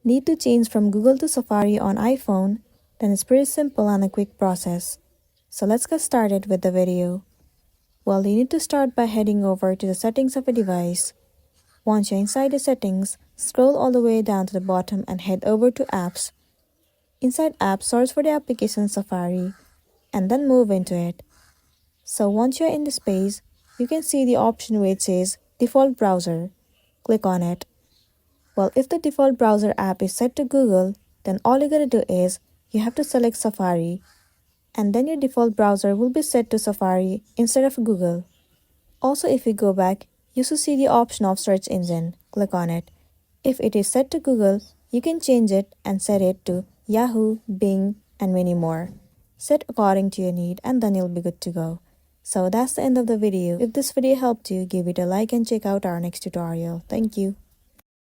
Need to change from Google to Safari on iPhone? Then it's pretty simple and a quick process. So let's get started with the video. Well, you need to start by heading over to the settings of a device. Once you're inside the settings, scroll all the way down to the bottom and head over to Apps. Inside Apps, search for the application Safari and then move into it. So once you're in the space, you can see the option where it says Default Browser. Click on it. Well, if the default browser app is set to Google, then all you gotta do is you have to select Safari, and then your default browser will be set to Safari instead of Google. Also, if you go back, you should see the option of search engine. Click on it. If it is set to Google, you can change it and set it to Yahoo, Bing, and many more. Set according to your need and then you'll be good to go. So that's the end of the video. If this video helped you, give it a like and check out our next tutorial. Thank you.